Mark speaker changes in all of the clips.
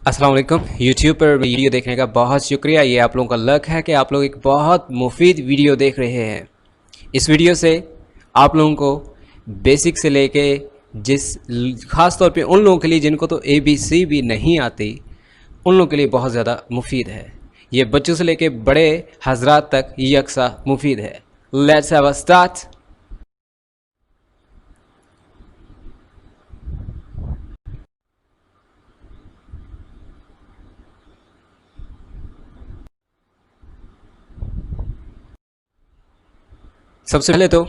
Speaker 1: अस्सलाम वालेकुम। यूट्यूब पर वीडियो देखने का बहुत शुक्रिया। ये आप लोगों का लक है कि आप लोग एक बहुत मुफीद वीडियो देख रहे हैं। इस वीडियो से आप लोगों को बेसिक से लेके ख़ास तौर पे उन लोगों के लिए जिनको तो ABC भी नहीं आती, उन लोगों के लिए बहुत ज़्यादा मुफीद है। ये बच्चों से लेके बड़े हजरात तक यकसा मुफीद है। Let's have a start. सबसे पहले तो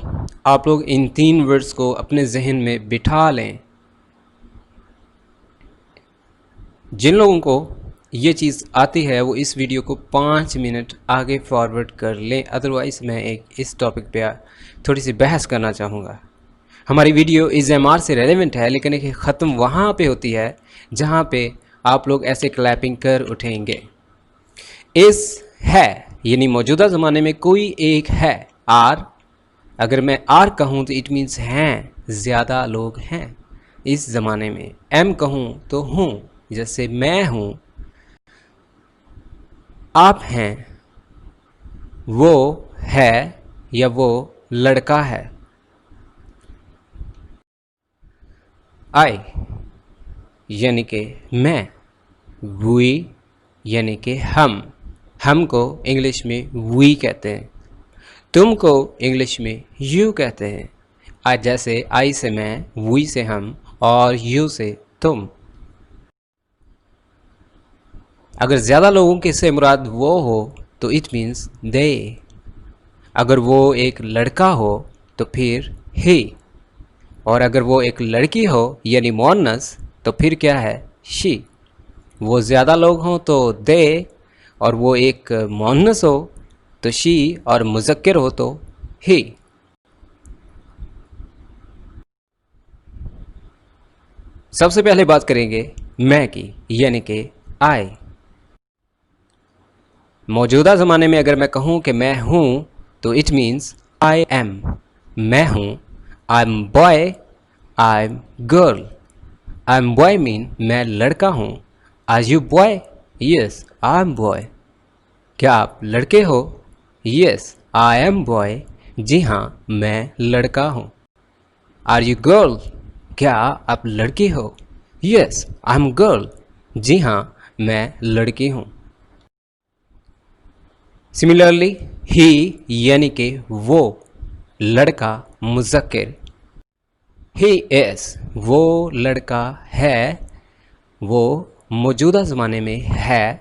Speaker 1: आप लोग इन 3 वर्ड्स को अपने जहन में बिठा लें। जिन लोगों को ये चीज़ आती है वो इस वीडियो को 5 मिनट आगे फॉरवर्ड कर लें, अदरवाइज़ मैं इस टॉपिक पे थोड़ी सी बहस करना चाहूँगा। हमारी वीडियो EZMR से रेलेवेंट है, लेकिन एक ख़त्म वहाँ पे होती है जहाँ पे आप लोग ऐसे क्लैपिंग कर उठेंगे। इस है यानी मौजूदा ज़माने में कोई एक है। आर, अगर मैं आर कहूँ तो इट मीन्स हैं, ज़्यादा लोग हैं इस ज़माने में। एम कहूँ तो हूँ, जैसे मैं हूँ, आप हैं, वो है या वो लड़का है। आई यानी कि मैं, वी यानी कि हम को इंग्लिश में वी कहते हैं, तुमको इंग्लिश में यू कहते हैं। आज जैसे आई से मैं, वी से हम और यू से तुम। अगर ज़्यादा लोगों के से मुराद वो हो तो इट मीन्स दे। अगर वो एक लड़का हो तो फिर ही, और अगर वो एक लड़की हो यानी मोनस तो फिर क्या है, शी। वो ज़्यादा लोग हों तो दे, और वो एक मोनस हो तो शी, और मुज़क्किर हो तो ही। सबसे पहले बात करेंगे मैं की, यानी कि आई। मौजूदा ज़माने में अगर मैं कहूँ कि मैं हूँ तो इट मीन्स आई एम। मैं हूँ। I am boy, I am girl. I am boy mean मैं लड़का हूँ। Are you boy? Yes I am boy. क्या आप लड़के हो? Yes I am boy. जी हाँ मैं लड़का हूँ। Are you girl? क्या आप लड़की हो? Yes I am girl. जी हाँ मैं लड़की हूँ। सिमिलरली ही यानी कि वो, लड़का, मुज़क्किर। ही इज़ वो लड़का है, वो मौजूदा ज़माने में है।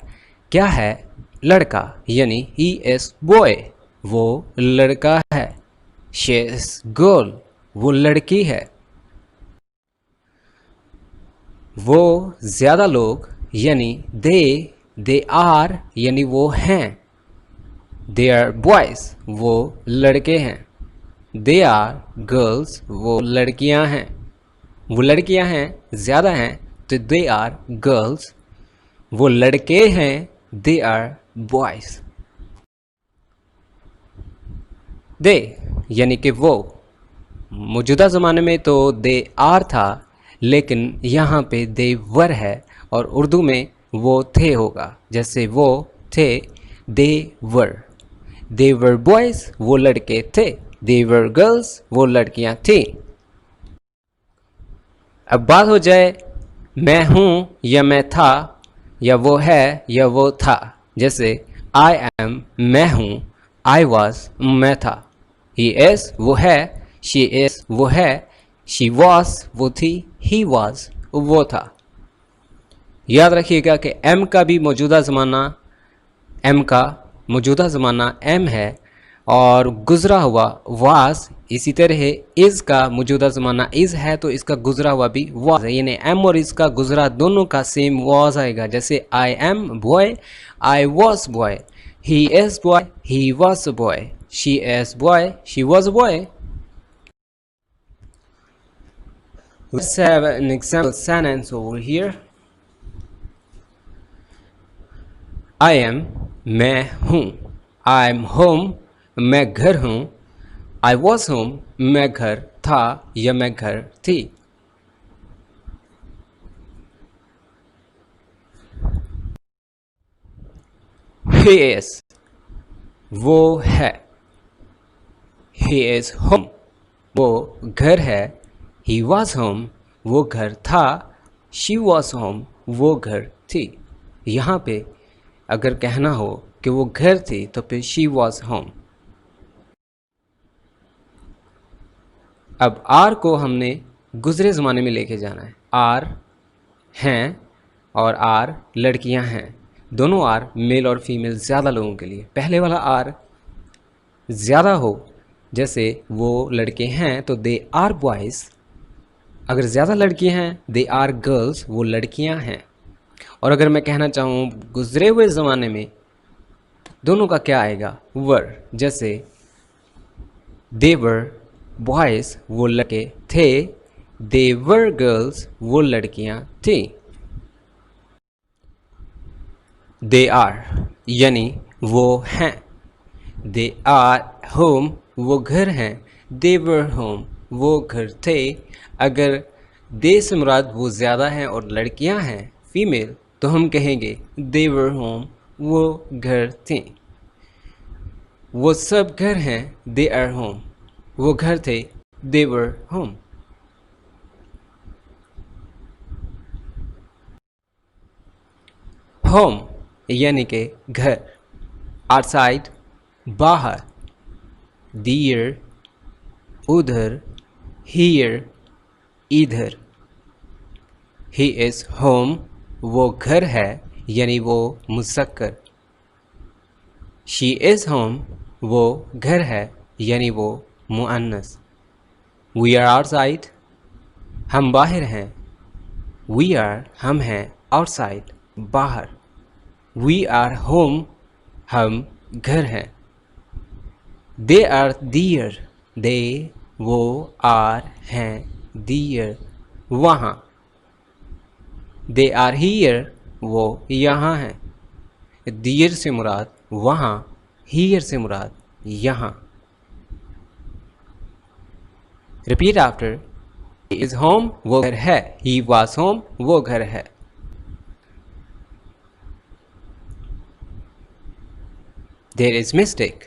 Speaker 1: क्या है? लड़का, यानी ही इज़ बॉय, वो लड़का है। शी इज़ गर्ल, वो लड़की है। वो ज़्यादा लोग यानी दे आर यानी वो हैं। दे आर बॉयज़ वो लड़के हैं। दे आर गर्ल्स वो लड़कियां हैं। वो लड़कियां हैं, ज़्यादा हैं तो दे आर गर्ल्स। वो लड़के हैं, दे आर बॉयज़। दे यानी कि वो, मौजूदा ज़माने में तो दे आर था, लेकिन यहाँ पे दे वर है, और उर्दू में वो थे होगा। जैसे वो थे, दे वर। दे वर बॉयज़ वो लड़के थे। दे वर गर्ल्स वो लड़कियां थीं। अब बात हो जाए मैं हूँ या मैं था, या वो है या वो था। जैसे आई एम मैं हूँ, आई वॉज मैं था, ही इज़ वो है, शी इज़ वो है, शी वॉज वो थी, ही वॉज वो था। याद रखिएगा कि एम का भी मौजूदा ज़माना एम का मौजूदा ज़माना एम है, और गुज़रा हुआ वास। इसी तरह इज़ का मौजूदा ज़माना इज़ है, तो इसका गुज़रा हुआ भी वाज है, यानी एम और इज़ का गुज़रा दोनों का सेम वाज आएगा। जैसे आई am boy, I was boy, he is boy, he was boy, she is boy, she was boy. Let's have an example sentence over here. I am मैं हूँ। I am home मैं घर हूँ। I was home मैं घर था या मैं घर थी। he is वो है, he is home वो घर है, he was home वो घर था, she was home वो घर थी। यहाँ पे अगर कहना हो कि वो घर थी तो फिर she was home। अब आर को हमने गुजरे ज़माने में लेके जाना है। आर हैं और आर लड़कियां हैं, दोनों आर मेल और फीमेल ज़्यादा लोगों के लिए। पहले वाला आर ज़्यादा हो, जैसे वो लड़के हैं तो दे आर बॉयज़, अगर ज़्यादा लड़कियां हैं दे आर गर्ल्स, वो लड़कियां हैं। और अगर मैं कहना चाहूँ गुजरे हुए ज़माने में, दोनों का क्या आएगा, वर। जैसे दे वर बॉयज़ वो लड़के थे, दे वर गर्ल्स वो लड़कियां थी। दे आर यानी वो हैं, दे आर होम वो घर हैं, दे वर होम वो घर थे। अगर दे से मुराद वो ज़्यादा हैं और लड़कियां हैं फीमेल, तो हम कहेंगे दे वर होम वो घर थी। वो सब घर हैं, दे आर होम वो घर थे, दे वर होम। होम यानी कि घर, आउटसाइड बाहर, दियर उधर, हियर इधर। ही इज़ होम वो घर है यानी वो मुज़क्कर। शी इज़ होम वो घर है यानी वो मुअन्नस। वी आर आउटसाइड हम बाहर हैं, वी आर हम हैं आउटसाइड बाहर। वी आर होम हम घर हैं। दे आर दियर दे वो आर हैं दियर वहाँ। दे आर हियर वो यहाँ हैं। दियर से मुराद वहाँ, हियर से मुराद यहाँ। Repeat after. He is home वो घर है, ही वाज होम वो घर है। There is mistake.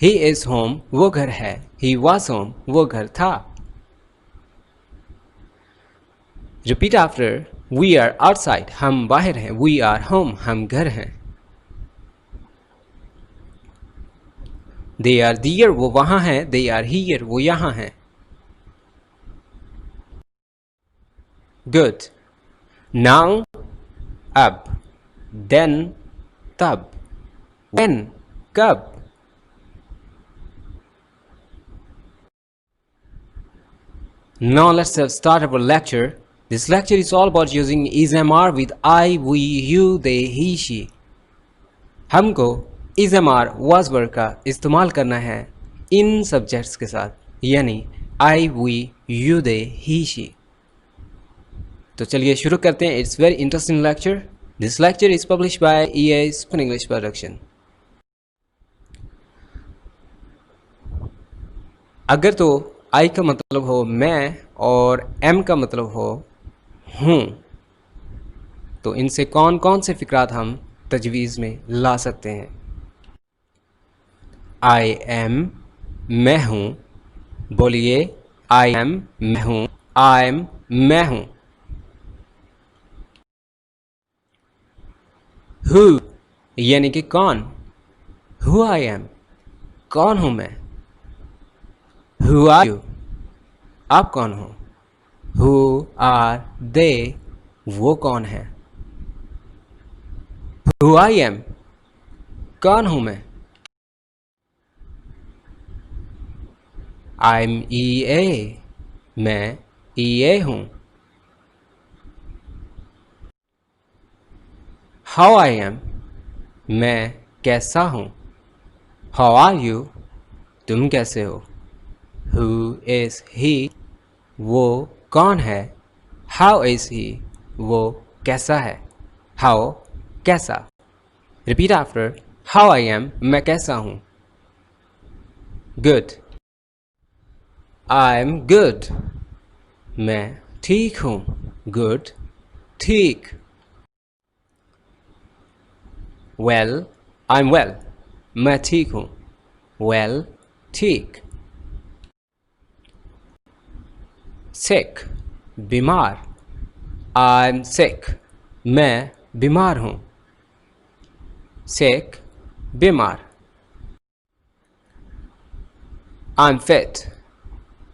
Speaker 1: He is home वो घर है, ही वाज होम वो घर था। Repeat after. We are outside हम बाहर हैं, वी आर होम हम घर हैं। दे आर दियर वो वहाँ हैं, दे आर हियर वो यहाँ हैं। गुड। नाउ अब, देन तब, व्हेन कब। Now let's start our lecture. This lecture is all about using is MR with I, we, you, they, he, she. हमको is MR was verb का इस्तेमाल करना है इन सब्जेक्ट्स के साथ, यानी I, we, you, they, he, she. तो चलिए शुरू करते हैं. It's very interesting lecture. This lecture is published by EA Spoken English Production. अगर तो आई का मतलब हो मैं और एम का मतलब हो हूँ, तो इनसे कौन कौन से फ़िक्रात हम तजवीज़ में ला सकते हैं. आई एम मैं हूँ, बोलिए आई एम मैं हूँ, आई एम मैं हूँ. हु यानी कि कौन, हु आई एम कौन हूँ मैं. हु आर यू आप कौन हो. हु आर दे वो कौन है. हु आई एम कौन हूं मैं. आई एम ई ए मैं ई ए हूं. हाउ आई एम मैं कैसा हूं. हाउ आर यू तुम कैसे हो. हु इज़ ही वो कौन है. हाउ इज़ ही वो कैसा है. हाउ कैसा. Repeat after. How I am मैं कैसा हूँ. गुड आई एम गुड मैं ठीक हूँ. गुड ठीक. Well I'm well. मैं ठीक हूँ. Well, ठीक. Sick. बीमार. I'm sick. मैं बीमार हूँ. Sick. बीमार. I'm fit.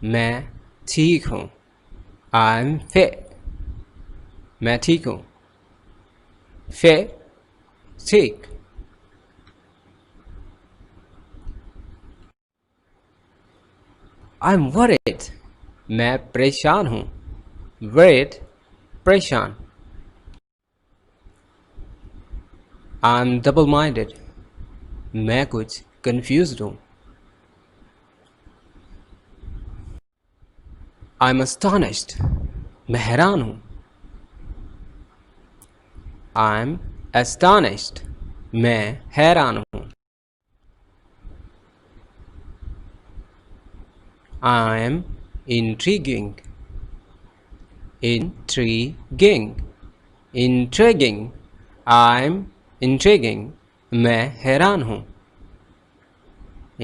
Speaker 1: मैं ठीक हूँ. I'm fit. मैं ठीक हूँ. Fit. ठीक. I'm worried. मैं परेशान हूँ. Worried. परेशान. I'm double-minded. मैं कुछ confused हूँ. I'm astonished. मैं हैरान हूँ. I'm astonished. मैं हैरान हूँ. I'm intriguing. Intriguing. Intriguing. I'm intriguing. मैं हैरान हूँ.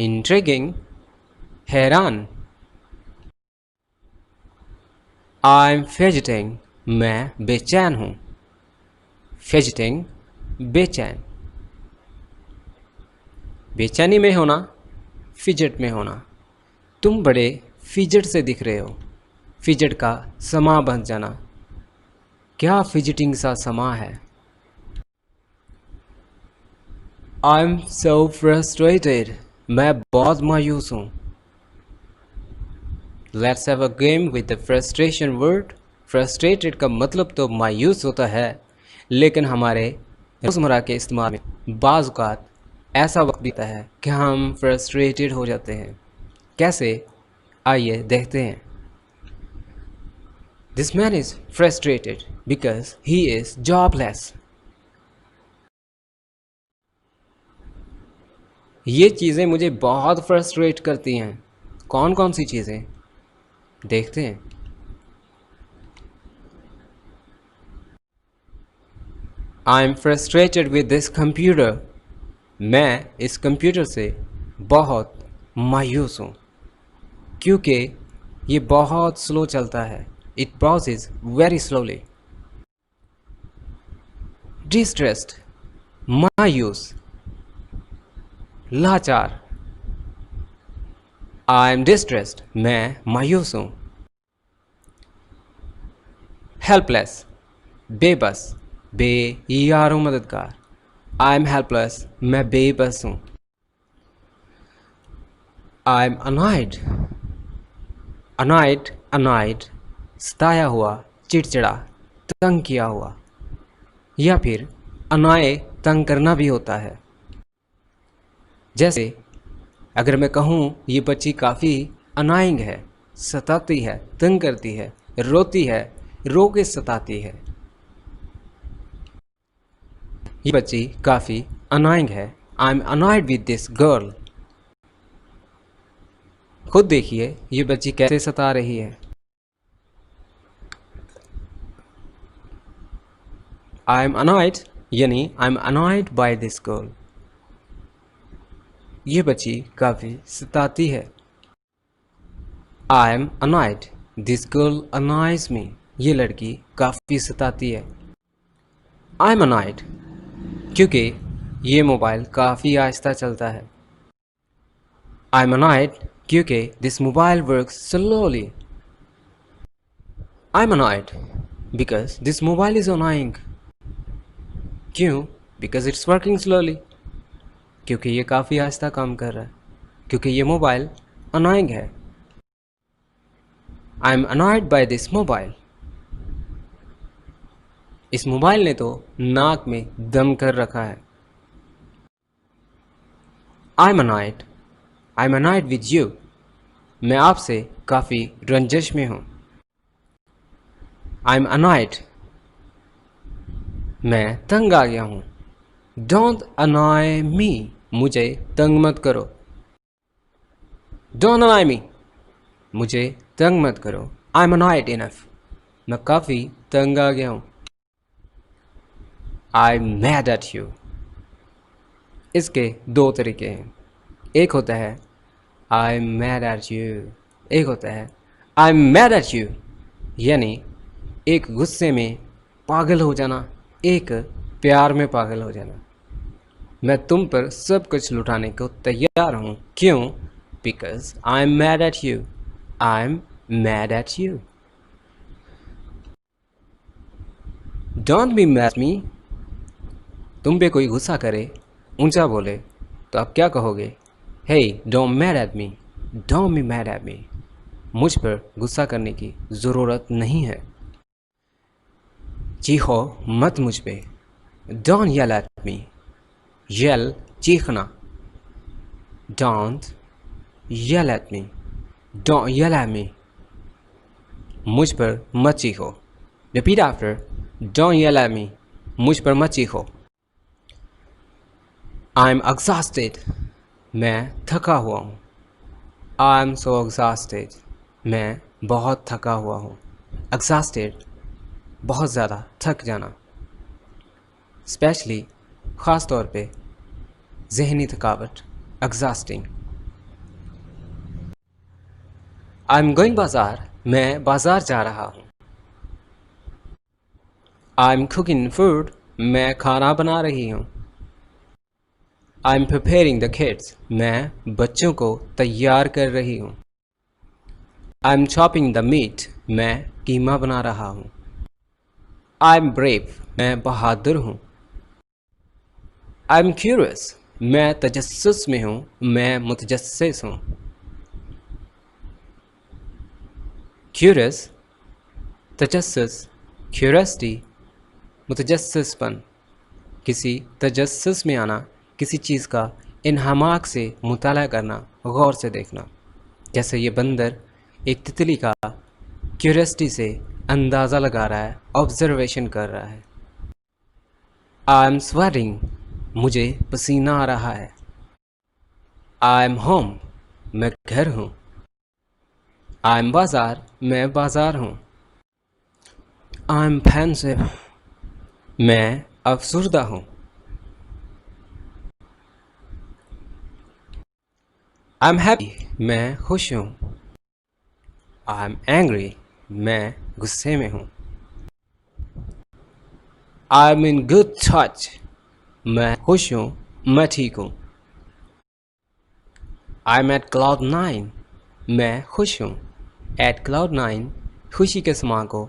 Speaker 1: Intriguing. हैरान. I'm fidgeting. मैं बेचैन हूँ. Fidgeting. बेचैन. बेचैनी में होना. फिजट में होना. तुम बड़े फिजट से दिख रहे हो. फिजट का समा बन जाना. क्या फिजिटिंग सा समा है. I'm so frustrated. मैं बहुत मायूस हूँ. Let's have a game with the frustration word. Frustrated का मतलब तो मायूस होता है, लेकिन हमारे रोज़मर्रा के इस्तेमाल में बाज़ औक़ात ऐसा वक्त भी आता है कि हम फ्रस्ट्रेटेड हो जाते हैं. कैसे, आइए देखते हैं. This man is frustrated because he is jobless. ये चीज़ें मुझे बहुत फ्रस्ट्रेट करती हैं. कौन कौन सी चीज़ें, देखते हैं. I'm frustrated with this computer. मैं इस कंप्यूटर से बहुत मायूस हूँ, क्योंकि ये बहुत स्लो चलता है. It browses very slowly. Distressed. मायूस. लाचार. I'm distressed. मैं मायूस हूँ. Helpless. बेबस. बेयारो मददगार. I'm helpless. मैं बेबस हूँ. I'm annoyed. Annoyed. सताया हुआ, चिड़चिड़ा, तंग किया हुआ. या फिर annoy तंग करना भी होता है. जैसे अगर मैं कहूँ ये बच्ची काफ़ी annoying है, सताती है, तंग करती है, रोती है, रो के सताती है. ये बच्ची काफ़ी annoying है. I'm annoyed with this girl. खुद देखिए ये बच्ची कैसे सता रही है. I'm annoyed यानी I'm annoyed by this girl. ये बच्ची काफ़ी सताती है. I'm annoyed. This girl annoys me. ये लड़की काफ़ी सताती है. I'm annoyed क्योंकि ये मोबाइल काफ़ी आहिस्ता चलता है. I'm annoyed क्योंकि this mobile works slowly. I'm annoyed because this mobile is annoying. क्यों? Because it's working slowly. क्योंकि ये काफ़ी आहिस्ता काम कर रहा है. क्योंकि ये मोबाइल annoying है. I'm annoyed by this mobile. इस मोबाइल ने तो नाक में दम कर रखा है. I'm annoyed. I'm annoyed with you. मैं आपसे काफ़ी रंजिश में हूँ. I'm annoyed. मैं तंग आ गया हूँ. Don't annoy me. मुझे तंग मत करो. Don't annoy me. मुझे तंग मत करो. I'm annoyed enough. मैं काफ़ी तंग आ गया हूँ. I'm mad at you. इसके दो तरीके हैं। एक होता है I am mad at you, एक होता है I am mad at you, यानी एक गुस्से में पागल हो जाना, एक प्यार में पागल हो जाना। मैं तुम पर सब कुछ लुटाने को तैयार हूँ। क्यों? Because I am mad at you, I am mad at you. Don't be mad me. तुम पे कोई गुस्सा करे, ऊंचा बोले, तो आप क्या कहोगे? Hey don't mad at me, don't be mad at me. मुझ पर गुस्सा करने की ज़रूरत नहीं है। चीखो मत मुझ पे। Don't yell at me. Yell चीखना। Don't yell at me, don't yell at me. मुझ पर मत चीखो। Repeat after, don't yell at me. मुझ पर मत चीखो। I am exhausted. मैं थका हुआ हूँ। I am so exhausted. मैं बहुत थका हुआ हूँ। एग्जॉस्टेड बहुत ज़्यादा थक जाना, स्पेशली ख़ास तौर पे जहनी थकावट, एग्जॉस्टिंग। आई एम गोइंग बाज़ार। मैं बाज़ार जा रहा हूँ। I am cooking food. मैं खाना बना रही हूँ। I am preparing the kids. मैं बच्चों को तैयार कर रही हूँ। I am chopping the meat. मैं कीमा बना रहा हूँ। I am brave. मैं बहादुर हूँ। I am curious. मैं तजस्सुस में हूँ, मैं मुतजस्सिस हूँ। क्यूरियस, तजस्सुस, क्यूरियोसिटी, मुतजस्सिसपन। किसी तजस्सुस में आना, किसी चीज़ का इन्हमाक से मुताला करना, गौर से देखना। जैसे ये बंदर एक तितली का क्यूरियोसिटी से अंदाज़ा लगा रहा है, ऑब्जर्वेशन कर रहा है। I am sweating. मुझे पसीना आ रहा है। I am home. मैं घर हूँ। आई एम बाज़ार। मैं बाज़ार हूँ। I am pensive. मैं अफसुर्दा हूँ। I am happy. मैं खुश हूँ। I am angry. मैं गुस्से में हूँ। I am in good touch. मैं खुश हूँ, मैं ठीक हूँ। I am at cloud nine. मैं खुश हूँ। एट क्लाउड नाइन खुशी के समा को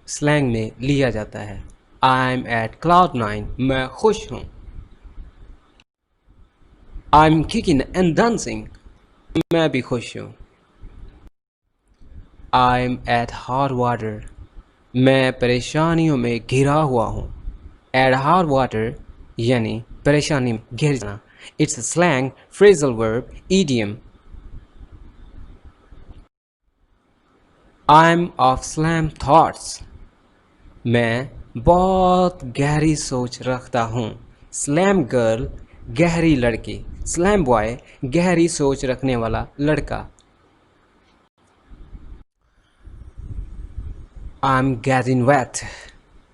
Speaker 1: स्लैंग में लिया जाता है। I am at cloud nine. मैं खुश हूँ। I am kicking and dancing. मैं भी खुश हूँ। I am at hot water. मैं परेशानियों में घिरा हुआ हूँ। एट हॉट वाटर यानी परेशानी में घिर जाना। It's slang phrasal verb idiom. I am of slam thoughts. मैं बहुत गहरी सोच रखता हूँ। स्लैम गर्ल गहरी लड़की, स्लैम बॉय गहरी सोच रखने वाला लड़का। आई एम गेटिंग वेट।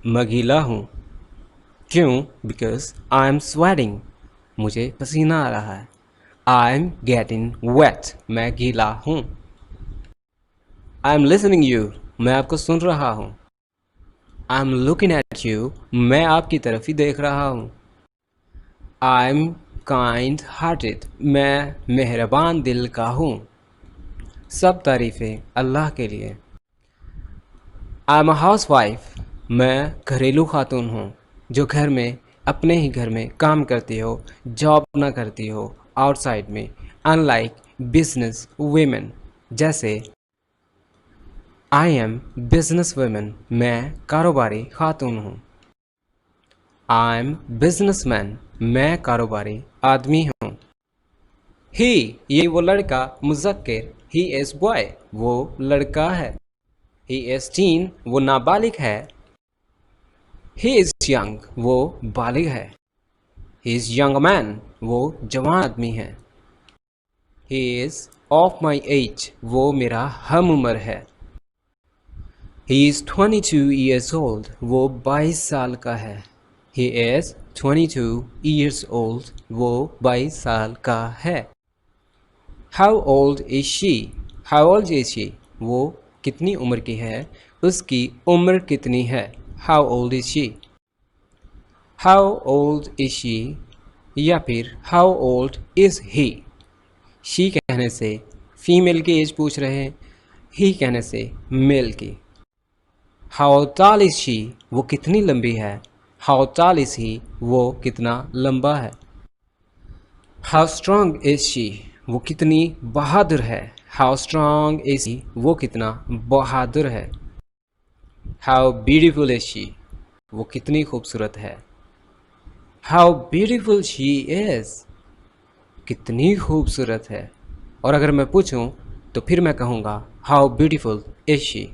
Speaker 1: मैं गीला हूँ। क्यों? Because I am sweating. मुझे पसीना आ रहा है। I am getting wait. मैं गीला हूँ। I am listening you. मैं आपको सुन रहा हूँ। I am looking at you. मैं आपकी तरफ ही देख रहा हूँ। I am kind hearted. मैं मेहरबान दिल का हूँ। सब तारीफ़ें अल्लाह के लिए। I am a house wife. मैं घरेलू खातून हूँ जो घर में अपने ही घर में काम करती हो, जॉब ना करती हो आउटसाइड में। अनलाइक बिजनेस वुमेन, जैसे आई एम बिजनेस वुमेन। मैं कारोबारी खातून हूँ। I M businessman. मैं कारोबारी आदमी हूँ। ही ये वो लड़का, मुज़क्किर। ही इज़ बॉय वो लड़का है। ही इज़ टीन वो नाबालिग है। ही इज़ यंग वो बालिग है। ही इज़ यंग मैन वो जवान आदमी है। He is of my age वो मेरा हम उम्र है। ही इज़ 22 years old वो 22 साल का है। He is 22 years old. वो 22 साल का है. How old is she? How old is she? वो कितनी उम्र की है? उसकी उम्र कितनी है? How old is she? How old is she? या फिर How old is he? She कहने से फीमेल की एज पूछ रहे हैं. He कहने से मेल की. How tall is she? वो कितनी लंबी है? How tall is he? वो कितना लंबा है? How strong is she? वो कितनी बहादुर है? How strong is he? वो कितना बहादुर है? How beautiful is she? वो कितनी खूबसूरत है? How beautiful she is? कितनी खूबसूरत है? और अगर मैं पूछूं तो फिर मैं कहूँगा How beautiful is she?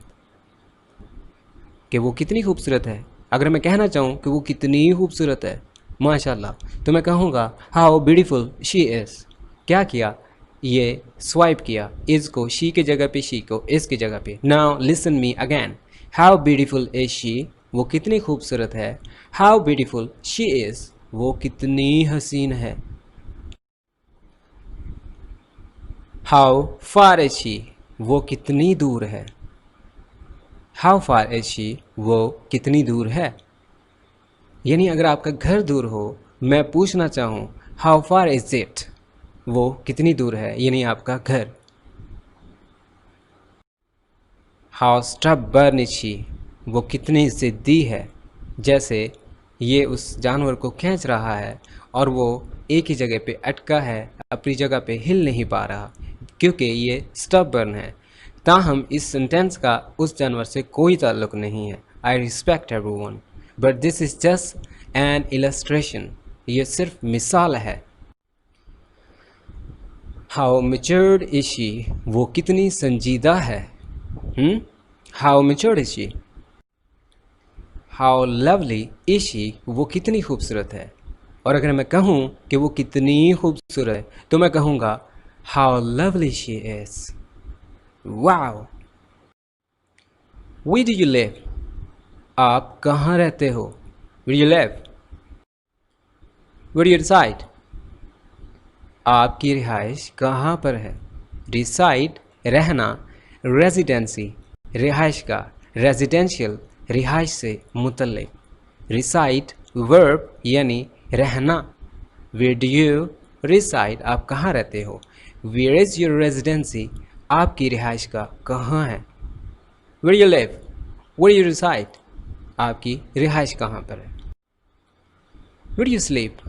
Speaker 1: कि वो कितनी खूबसूरत है. अगर मैं कहना चाहूँ कि वो कितनी खूबसूरत है, माशाल्लाह, तो मैं कहूँगा हाउ ब्यूटीफुल शी इज़. क्या किया? ये स्वाइप किया इज़ को शी की जगह पे, शी को इज़ की जगह पे. Now listen me again. How beautiful is she? वो कितनी खूबसूरत है. How beautiful she is? वो कितनी हसीन है. How far is she? वो कितनी दूर है. How far is she? वो कितनी दूर है. यानी अगर आपका घर दूर हो, मैं पूछना चाहूँ हाउ फार इज इट? वो कितनी दूर है, यानी आपका घर. How stubborn is she? वो कितनी ज़िद्दी है. जैसे ये उस जानवर को खींच रहा है और वो एक ही जगह पे अटका है, अपनी जगह पे हिल नहीं पा रहा क्योंकि ये स्टबर्न है. ताहम इस सेंटेंस का उस जानवर से कोई ताल्लुक नहीं है. I respect everyone but this is just an illustration. ये सिर्फ मिसाल है. How matured is she? वो कितनी संजीदा है. How matured is she? How lovely is she? वो कितनी खूबसूरत है. और अगर मैं कहूँ कि वो कितनी खूबसूरत है तो मैं कहूँगा how lovely she is. Wow. Where do you live? आप कहाँ रहते हो? Where do you live? Where do you reside? आपकी रिहाइश कहाँ पर है. Reside रहना, रेजिडेंसी रिहाइश का, रेजिडेंशियल रिहाइश से मुतल्लिक. Reside वर्ब यानी रहना. Where do you reside? आप कहाँ रहते हो. Where is your residency? आपकी रिहाइश का कहाँ है. Where you live? Where you reside? आपकी रिहाइश कहाँ पर है. Where do you sleep?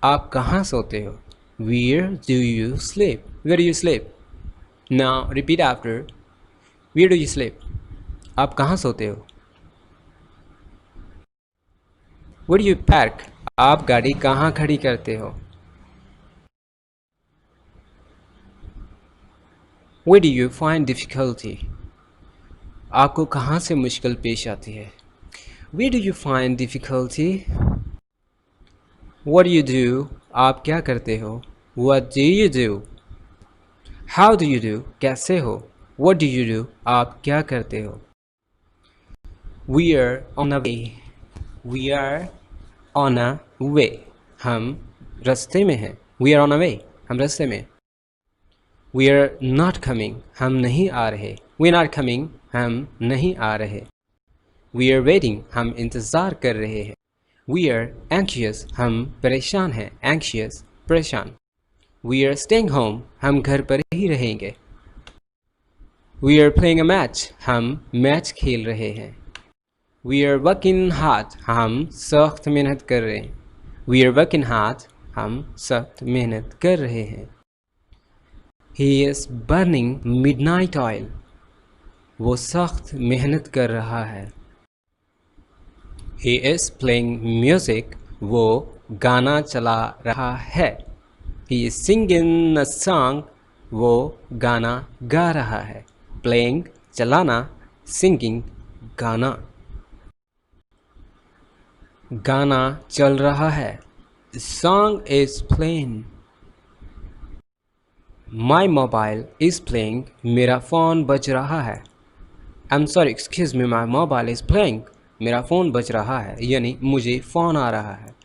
Speaker 1: आप कहाँ सोते हो. Where do you sleep? Where do you sleep? Now repeat after. Where do you sleep? आप कहाँ सोते हो. Where do you park? आप गाड़ी कहाँ खड़ी करते हो. Where do you find difficulty? आपको कहाँ से मुश्किल पेश आती है. Where do you find difficulty? What do you do? आप क्या करते हो. What do you do? How do you do? कैसे हो. What do you do? आप क्या करते हो. We are on a way. We are on a way. हम रास्ते में हैं. We are on a way. हम रास्ते में. We are not coming. हम नहीं आ रहे. We are not coming. हम नहीं आ रहे. We are waiting. हम इंतज़ार कर रहे हैं. We are anxious. हम परेशान हैं. Anxious परेशान. We are staying home. हम घर पर ही रहेंगे. We are playing a match. हम मैच खेल रहे हैं. We are working hard. हम सख्त मेहनत कर रहे हैं. We are working hard. हम सख्त मेहनत कर रहे हैं. He is burning midnight oil. वो सख्त मेहनत कर रहा है. He is playing music. वो गाना चला रहा है. He is singing a song. वो गाना गा रहा है. Playing चलाना, singing गाना. गाना चल रहा है. The song is playing. My mobile is playing. मेरा फ़ोन बज रहा है. I'm sorry, excuse me, my mobile is playing. मेरा फ़ोन बज रहा है, यानी मुझे फ़ोन आ रहा है।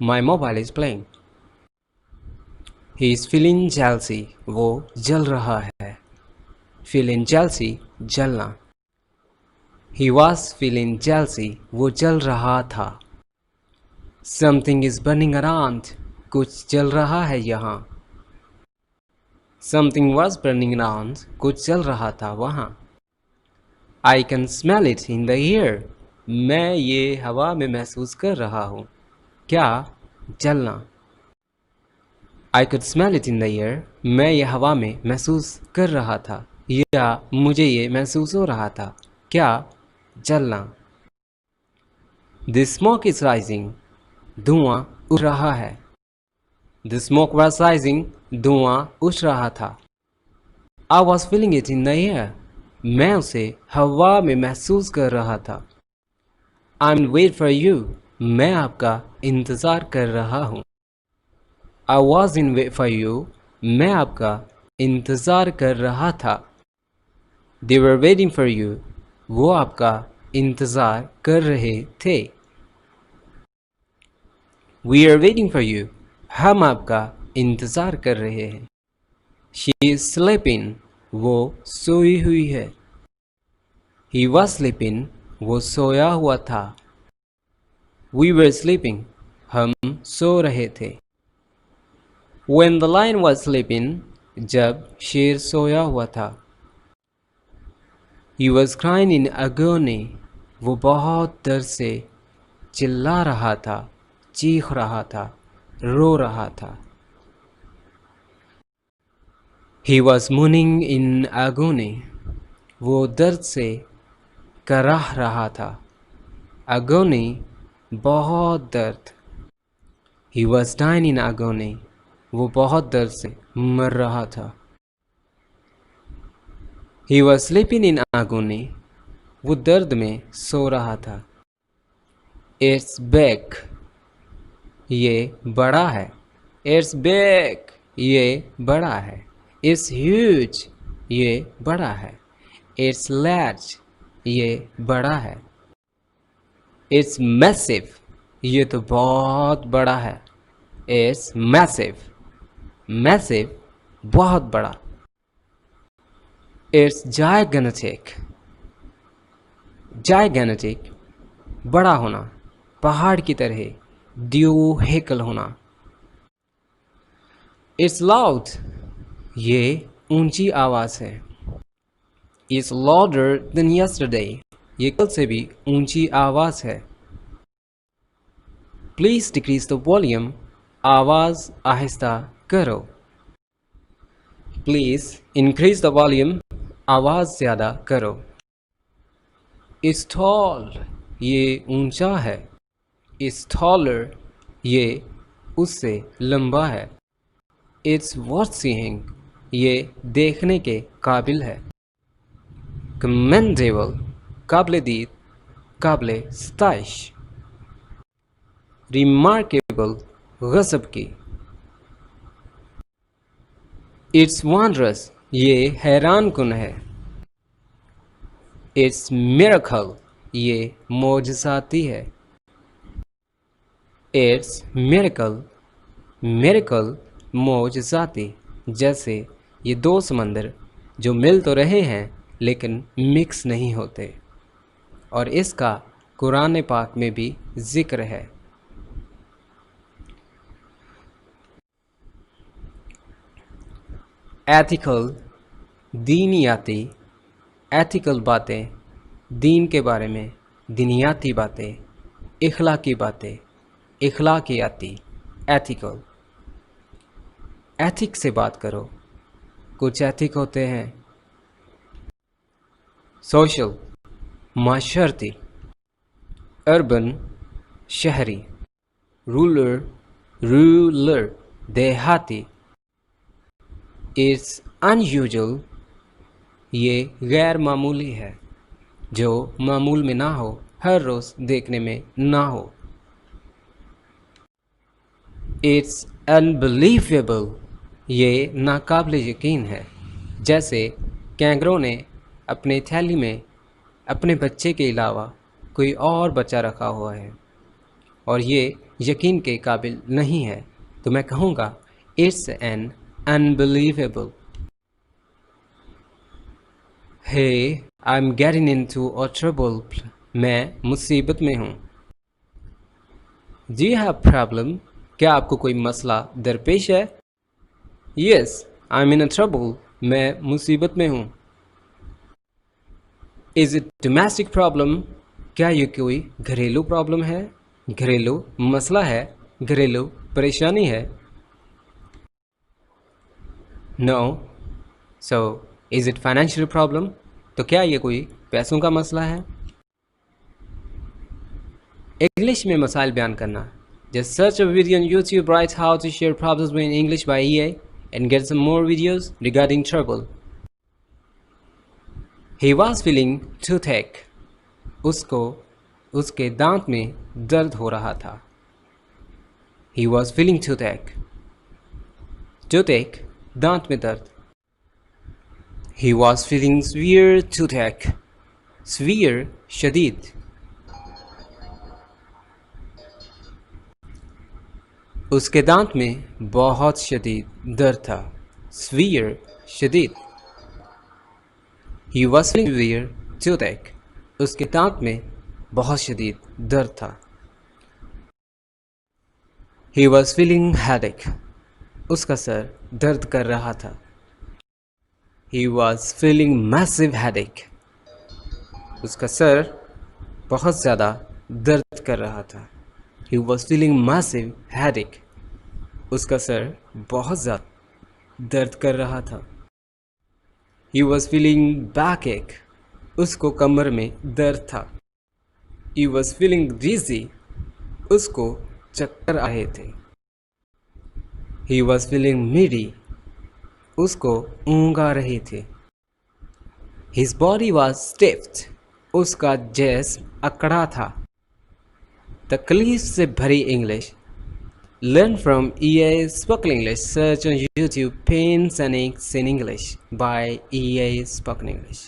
Speaker 1: My mobile is playing. He is feeling jealousy, वो जल रहा है। फीलिंग जेलसी, जलना। ही वॉज फीलिंग जेलसी, वो जल रहा था। समथिंग इज़ बर्निंग अराउंड, कुछ जल रहा है यहाँ। समथिंग वॉज बर्निंग अराउंड, कुछ जल रहा था वहाँ। I can smell it in the air, मैं ये हवा में महसूस कर रहा हूँ। क्या? जलना। I could smell it in the air, मैं ये हवा में महसूस कर रहा था, या मुझे ये महसूस हो रहा था। क्या? जलना। द स्मोक इज राइजिंग, धुआं उठ रहा है। द स्मोक वॉज राइजिंग, धुआं उठ रहा था। I was feeling it in the air, मैं उसे हवा में महसूस कर रहा था। I am wait for you, मैं आपका इंतज़ार कर रहा हूँ। I was in wait for you, मैं आपका इंतज़ार कर रहा था। They were waiting for you, वो आपका इंतज़ार कर रहे थे। We are waiting for you, हम आपका इंतज़ार कर रहे हैं। शी इज़ स्लीपिंग, वो सोई हुई है। ही वॉज स्लीपिंग, वो सोया हुआ था। वी वर स्लीपिंग, हम सो रहे थे। When the lion was sleeping, जब शेर सोया हुआ था। He was crying in agony, वो बहुत दर्द से चिल्ला रहा था, चीख रहा था, रो रहा था। He was moaning in agony, वो दर्द से कराह रहा था। Agony, बहुत दर्द। He was dying in agony, वो बहुत दर्द से मर रहा था। He was sleeping in agony, वो दर्द में सो रहा था। It's big, ये बड़ा है। It's big, ये बड़ा है। It's huge, ये बड़ा है। It's large, ये बड़ा है। It's massive, ये तो बहुत बड़ा है। It's massive, massive, बहुत बड़ा। It's gigantic, gigantic, बड़ा होना, पहाड़ की तरह, द्योहेकल होना। It's loud, ये ऊंची आवाज़ है। It's louder than yesterday, ये कल से भी ऊंची आवाज़ है। Please decrease the volume, आवाज़ आहिस्ता करो। Please increase the volume, आवाज़ ज़्यादा करो। It's tall, ये ऊंचा है। It's taller, ये उससे लंबा है। It's worth seeing, ये देखने के काबिल है। Commendable, काबिल-ए-दीद, काबिल-ए-सताइश। Remarkable, गज़ब की। It's wondrous, ये हैरान कुन है। It's miracle, ये मोजज़ाती है। It's miracle, miracle, मोजज़ाती। जैसे ये दो समंदर जो मिल तो रहे हैं लेकिन मिक्स नहीं होते, और इसका कुरान पाक में भी ज़िक्र है। एथिकल, दीनियाती। एथिकल बातें, दीन के बारे में, दीनियाती बातें, इखलाकी बातें, इखलाकियाती। एथिकल। एथिक से बात करो, कुछ एथिक होते हैं। सोशल, माशरती। अर्बन, शहरी। रूलर, रूलर, देहाती। इट्स अनयूजुअल, ये गैर मामूली है, जो मामूल में ना हो, हर रोज़ देखने में ना हो। इट्स अनबिलीवेबल, ये नाकाबिल यकीन है। जैसे कैंगरों ने अपने थैली में अपने बच्चे के अलावा कोई और बच्चा रखा हुआ है और ये यकीन के काबिल नहीं है, तो मैं कहूँगा it's an unbelievable. Hey I am getting into a trouble, मैं मुसीबत में हूँ। डू यू हैव प्रॉब्लम, क्या आपको कोई मसला दरपेश है? Yes I am in a trouble, मैं मुसीबत में हूँ। इज़ इट डोमेस्टिक प्रॉब्लम, क्या ये कोई घरेलू प्रॉब्लम है, घरेलू मसला है, घरेलू परेशानी है? No. So is it financial problem, तो क्या ये कोई पैसों का मसला है? इंग्लिश में मसाइल बयान करना। Just search a video on YouTube, right how to share problems in English by EA and get some more videos regarding trouble. He was feeling toothache. उसको उसके दांत में दर्द हो रहा था। He was feeling toothache. Toothache, दांत में दर्द। He was feeling severe toothache. Severe, शदीद। उसके दांत में बहुत शदीद दर्द था। Severe, शदीद। He was feeling severe toothache. उसके दांत में बहुत शदीद दर्द था। He was feeling headache. उसका सर दर्द कर रहा था। He was feeling massive headache. उसका सर बहुत ज़्यादा दर्द कर रहा था। He was feeling massive headache. उसका सर बहुत ज़्यादा दर्द कर रहा था। He was feeling backache. उसको कमर में दर्द था। He was feeling dizzy. उसको चक्कर आ रहे थे। He was feeling giddy. उसको ऊँघ आ रही थी। His body was stiff. उसका जिस्म अकड़ा था। तकलीफ से भरी English. Learn from EA Spoken English. Search on YouTube Pains and Aches in English by EA Spoken English.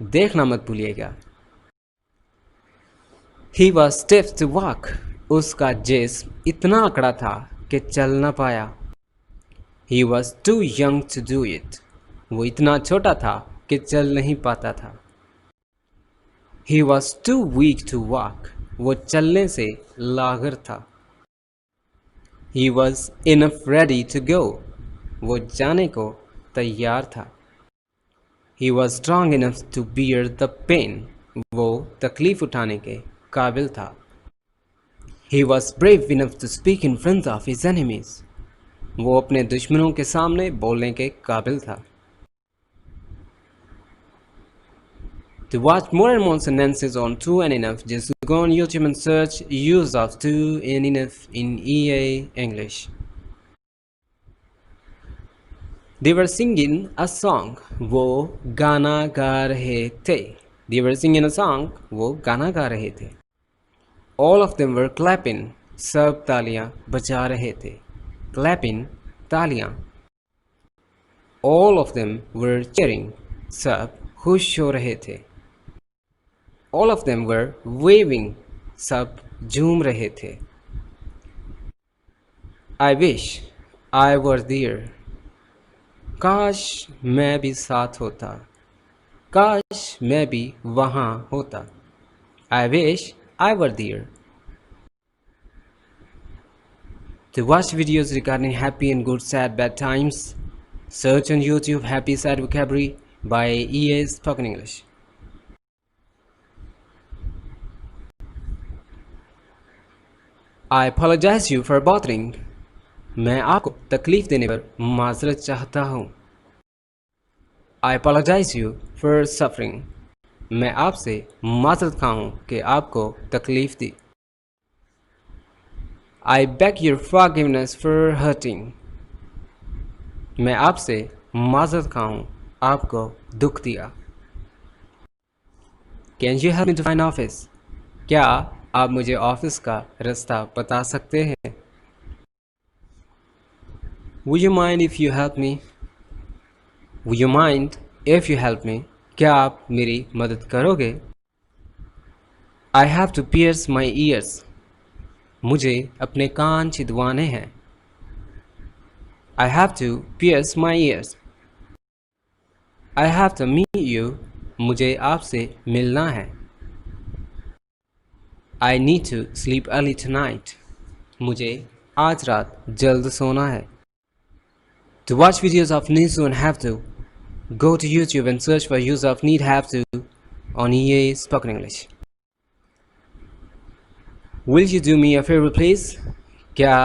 Speaker 1: देखना मत भूलिएगा। He was stiff to walk. उसका जिस्म इतना अकड़ा था कि चल ना पाया। He was too young to do it. वो इतना छोटा था कि चल नहीं पाता था। He was too weak to walk. वो चलने से लागर था। He was enough ready to go. वो जाने को तैयार था। He was strong enough to bear the pain. वो तकलीफ उठाने के काबिल था। He was brave enough to speak in front of his enemies. वो अपने दुश्मनों के सामने बोलने के काबिल था। To watch more and more sentences on to and enough, just go on YouTube and search use of to and enough in EA English. They were singing a song. वो गाना गा रहे थे। They were singing a song. वो गाना गा रहे थे। All of them were clapping. सब तालियां बजा रहे थे। Clapping, तालियां। All of them were cheering. सब खुश हो रहे थे। All of them were waving. सब झूम रहे थे। I wish I were there. काश मैं भी साथ होता। काश मैं भी वहाँ होता। I wish I were there. To watch videos regarding happy and good, sad, bad times, search on YouTube Happy Sad Vocabulary by EA Spoken English. I apologize you for bothering. मैं आपको तकलीफ देने पर माजरत चाहता हूँ। I apologize you for suffering. मैं आपसे माजरत खा हूँ कि आपको तकलीफ दी। I beg your forgiveness for hurting. मैं आपसे माजरत खा हूँ आपको दुख दिया। Can you help me to find office? क्या आप मुझे ऑफिस का रास्ता बता सकते हैं? Would you mind if you help me? Would you mind if you help me? क्या आप मेरी मदद करोगे? I have to pierce my ears. मुझे अपने कान छिदवाने हैं. I have to pierce my ears. I have to meet you. मुझे आपसे मिलना है. I need to sleep early tonight. मुझे आज रात जल्द सोना है. To watch videos of Nisu and Have to, go to YouTube and search for use of need have to on EA Spoken English. Will you do me a favor please? क्या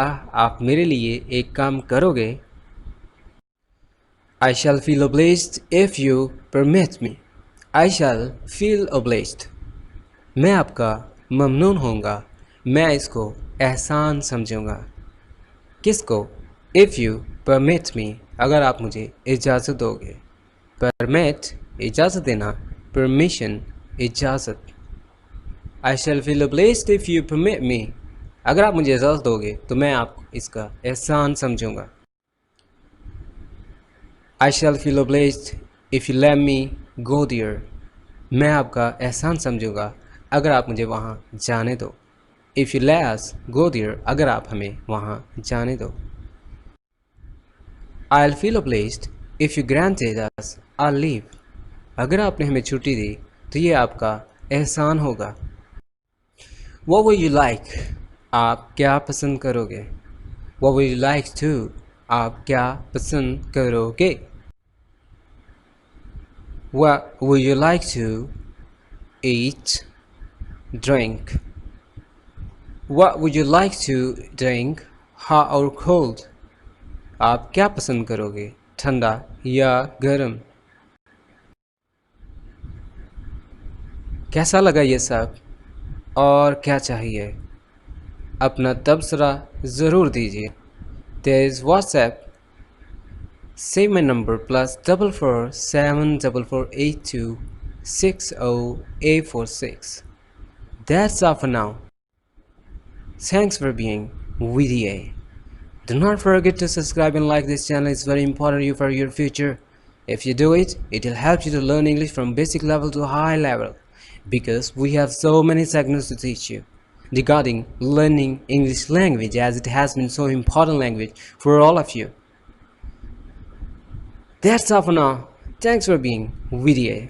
Speaker 1: आप मेरे लिए एक काम करोगे? I shall feel obliged if you permit me. I shall feel obliged. मैं आपका ममनून होऊंगा. मैं इसको एहसान समझूंगा. किसको? If you permit me. अगर आप मुझे इजाज़त दोगे. Permit इजाज़त देना. Permission इजाज़त. I shall feel obliged if you permit me. अगर आप मुझे इजाज़त दोगे तो मैं आपको इसका एहसान समझूंगा. I shall feel obliged if you let me go there. मैं आपका एहसान समझूंगा अगर आप मुझे वहाँ जाने दो. If you let us go there. अगर आप हमें वहाँ जाने दो. I'll feel obliged if you granted us our leave. अगर आपने हमें छुट्टी दी तो ये आपका एहसान होगा. What would you like? आप क्या पसंद करोगे? What would you like to? आप क्या पसंद करोगे? What would you like to eat, drink? What would you like to drink, hot or cold? आप क्या पसंद करोगे? ठंडा या गर्म? कैसा लगा ये सब? और क्या चाहिए? अपना तबसरा ज़रूर दीजिए. There is WhatsApp. Save my number +44 74482 60846. That's all for now. Thanks for being with EA. Do not forget to subscribe and like this channel. It's very important for your future. If you do it, it will help you to learn English from basic level to high level, because we have so many segments to teach you regarding learning English language, as it has been so important language for all of you. That's all for now. Thanks for being with EA.